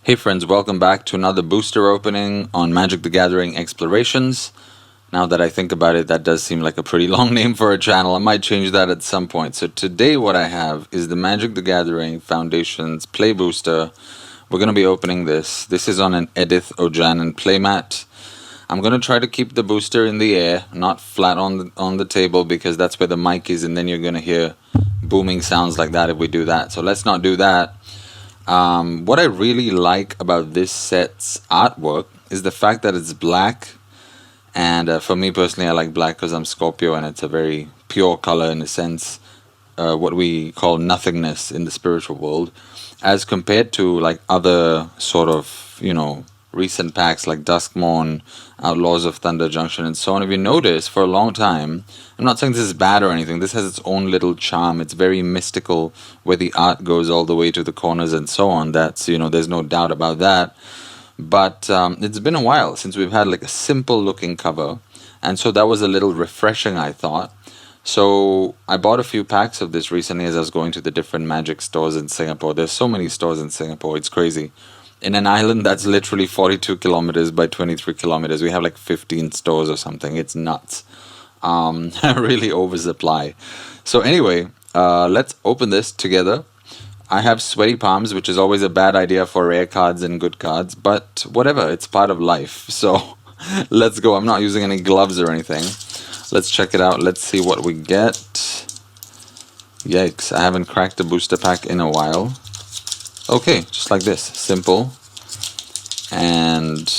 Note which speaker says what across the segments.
Speaker 1: Hey friends, welcome back to another booster opening on Magic the Gathering Explorations. Now that I think about it, that does seem like a pretty long name for a channel. I might change that at some point. So today what I have is the Magic the Gathering Foundations Play Booster. We're going to be opening this. This is on an Edith Ojanen playmat. I'm going to try to keep the booster in the air, not flat on the table, because that's where the mic is, and then you're going to hear booming sounds like that if we do that. So let's not do that. What I really like about this set's artwork is the fact that it's black, and for me personally, I like black because I'm Scorpio, and it's a very pure color in a sense, what we call nothingness in the spiritual world, as compared to like other sort of, recent packs like Duskmourn, Outlaws of Thunder Junction, and so on. If you notice, for a long time, I'm not saying this is bad or anything, this has its own little charm. It's very mystical, where the art goes all the way to the corners and so on. That's, there's no doubt about that. But it's been a while since we've had like a simple looking cover, and so that was a little refreshing, I thought. So I bought a few packs of this recently as I was going to the different Magic stores in Singapore. There's so many stores in Singapore, it's crazy. In an island that's literally 42 kilometers by 23 kilometers, we have like 15 stores or something. It's nuts. Really oversupply. So anyway, let's open this together. I have sweaty palms, which is always a bad idea for rare cards and good cards, but whatever, it's part of life. So let's go. I'm not using any gloves or anything. Let's check it out. Let's see what we get. Yikes, I haven't cracked a booster pack in a while. Okay, just like this, simple. And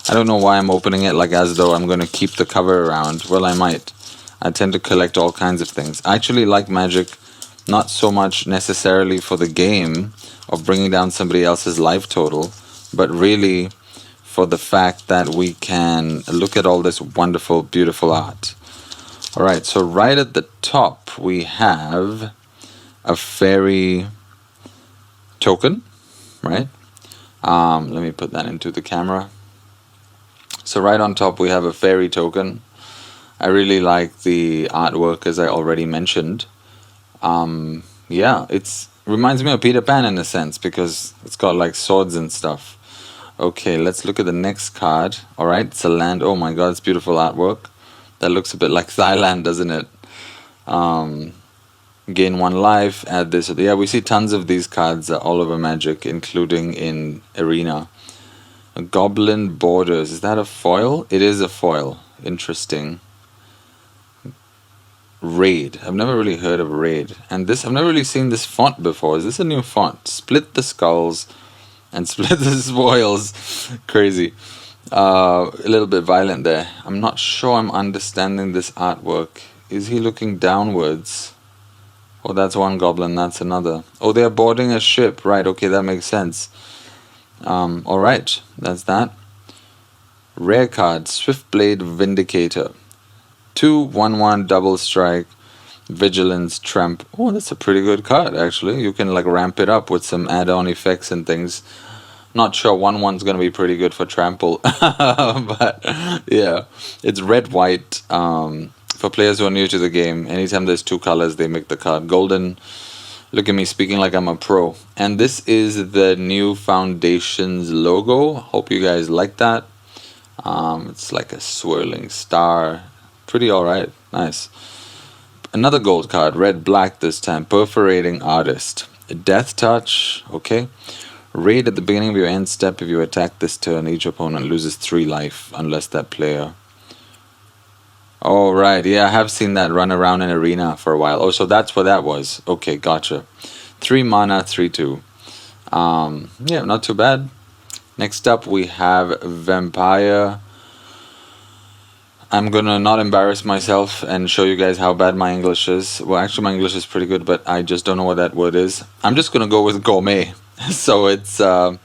Speaker 1: I don't know why I'm opening it like as though I'm going to keep the cover around. Well, I might. I tend to collect all kinds of things. I actually like Magic, not so much necessarily for the game of bringing down somebody else's life total, but really for the fact that we can look at all this wonderful, beautiful art. Alright, so right at the top we have a fairy token, right? Let me put that into the camera. So right on top we have a fairy token. I really like the artwork, as I already mentioned. Yeah, it reminds me of Peter Pan in a sense, because it's got like swords and stuff. Okay, let's look at the next card. Alright, it's a land. Oh my god, it's beautiful artwork. That looks a bit like Thailand, doesn't it? Gain 1 life, add this. Yeah, we see tons of these cards all over Magic, including in Arena. Goblin Borders, is that a foil? It is a foil. Interesting. Raid, I've never really heard of Raid. And this, I've never really seen this font before. Is this a new font? Split the skulls and split the spoils. Crazy. A little bit violent there. I'm not sure I'm understanding this artwork. Is he looking downwards? Oh, that's one goblin, that's another. Oh, they're boarding a ship. Right, okay, that makes sense. Alright, that's that. Rare card, Swiftblade Vindicator. 2/1/1 double strike, Vigilance, Tramp. Oh, that's a pretty good card, actually. You can like ramp it up with some add-on effects and things. Not sure 1/1's gonna be pretty good for Trample. But yeah, it's red-white. For players who are new to the game, anytime there's 2 colors, they make the card golden. Look at me speaking like I'm a pro. And this is the new Foundations logo. Hope you guys like that. It's like a swirling star. Pretty alright. Nice. Another gold card. Red-black this time. Perforating Artist. Death Touch. Okay. Raid at the beginning of your end step. If you attack this turn, each opponent loses 3 life unless that player... Oh, right. Yeah, I have seen that run around in Arena for a while. Oh, so that's what that was. Okay, gotcha. 3 mana, 3/2. Yeah, not too bad. Next up, we have Vampire. I'm gonna not embarrass myself and show you guys how bad my English is. Well, actually, my English is pretty good, but I just don't know what that word is. I'm just gonna go with Gourmet. So it's a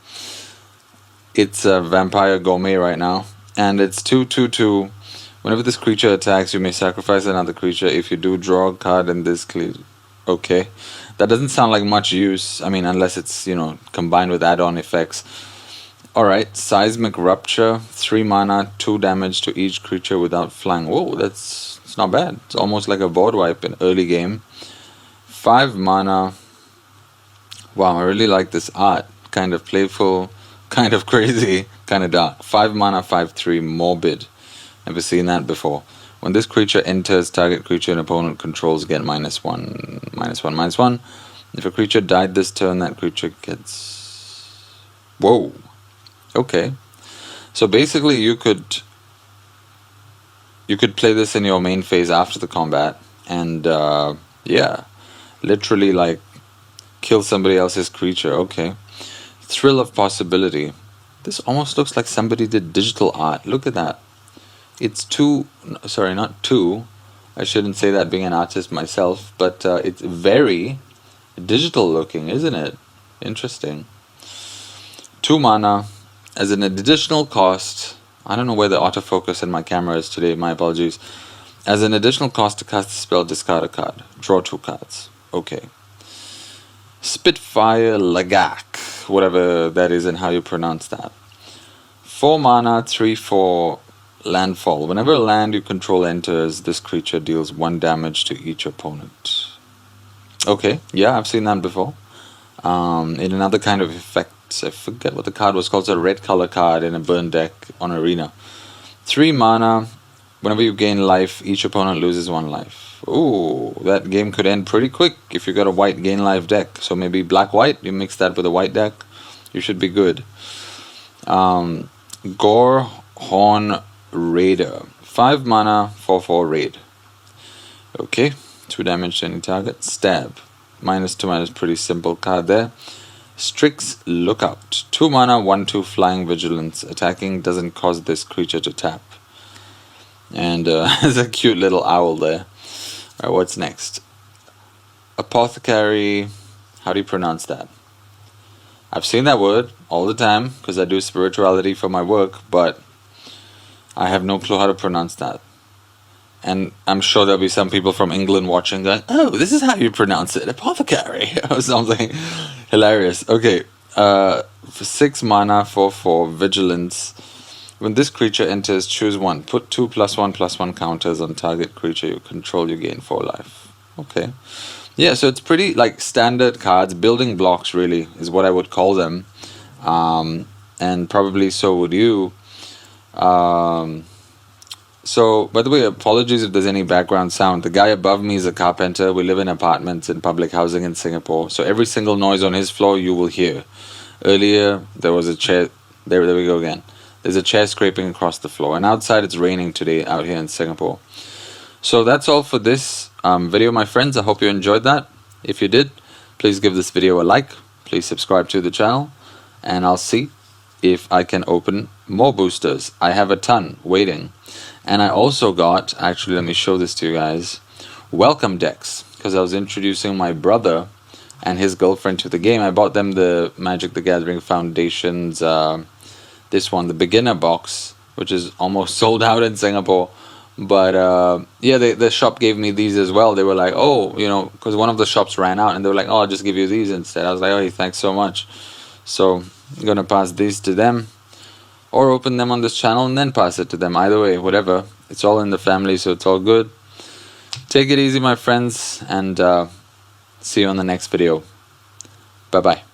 Speaker 1: Vampire Gourmet right now. And it's 2/2/2. Whenever this creature attacks, you may sacrifice another creature. If you do, draw a card in this okay. That doesn't sound like much use. I mean, unless it's, combined with add-on effects. Alright, Seismic Rupture. 3 mana, 2 damage to each creature without flying. Whoa, it's not bad. It's almost like a board wipe in early game. 5 mana. Wow, I really like this art. kind of playful, kind of crazy, kind of dark. 5 mana, 5/3 Morbid. Never seen that before. When this creature enters, target creature and opponent controls get -1, -1, -1. If a creature died this turn, that creature gets... Whoa. Okay. So basically you could play this in your main phase after the combat, and yeah, literally like kill somebody else's creature. Okay. Thrill of Possibility. This almost looks like somebody did digital art. Look at that. It's sorry, not two. I shouldn't say that being an artist myself, but it's very digital looking, isn't it? Interesting. 2 mana as an additional cost. I don't know where the autofocus in my camera is today, my apologies. As an additional cost to cast the spell, discard a card. Draw 2 cards. Okay. Spitfire Lagak, whatever that is and how you pronounce that. 4 mana, 3/4 landfall. Whenever a land you control enters, this creature deals 1 damage to each opponent. Okay, yeah, I've seen that before. In another kind of effect, I forget what the card was called. It's a red color card in a burn deck on Arena. 3 mana. Whenever you gain life, each opponent loses 1 life. Ooh, that game could end pretty quick if you got a white gain life deck. So maybe black-white, you mix that with a white deck, you should be good. Gore Horn Raider. 5 mana, 4/4 raid. Okay, 2 damage to any target. Stab. -2/- pretty simple card there. Strix Lookout. 2 mana, 1/2 flying vigilance. Attacking doesn't cause this creature to tap. And there's a cute little owl there. Alright, what's next? Apothecary. How do you pronounce that? I've seen that word all the time because I do spirituality for my work, but I have no clue how to pronounce that. And I'm sure there'll be some people from England watching going, oh, this is how you pronounce it, apothecary, or something hilarious. Okay, for 6 mana, 4/4 vigilance. When this creature enters, choose 1. Put 2 +1/+1 counters on target creature you control, you gain 4 life. Okay. Yeah, so it's pretty like standard cards, building blocks really is what I would call them. And probably so would you. So, by the way, apologies if there's any background sound. The guy above me is a carpenter. We live in apartments in public housing in Singapore. So every single noise on his floor you will hear. Earlier, there was a chair. There we go again. There's a chair scraping across the floor. And outside, it's raining today out here in Singapore. So that's all for this video, my friends. I hope you enjoyed that. If you did, please give this video a like. Please subscribe to the channel. And I'll see if I can open more boosters. I have a ton waiting. And I also got, actually let me show this to you guys, welcome decks. Because I was introducing my brother and his girlfriend to the game. I bought them the Magic the Gathering Foundation's, this one, the beginner box, which is almost sold out in Singapore. But yeah, the shop gave me these as well. They were like, oh, you know, because one of the shops ran out and they were like, oh, I'll just give you these instead. I was like, oh, thanks so much. So I'm going to pass these to them. Or open them on this channel and then pass it to them. Either way, whatever. It's all in the family, so it's all good. Take it easy, my friends, and see you on the next video. Bye-bye.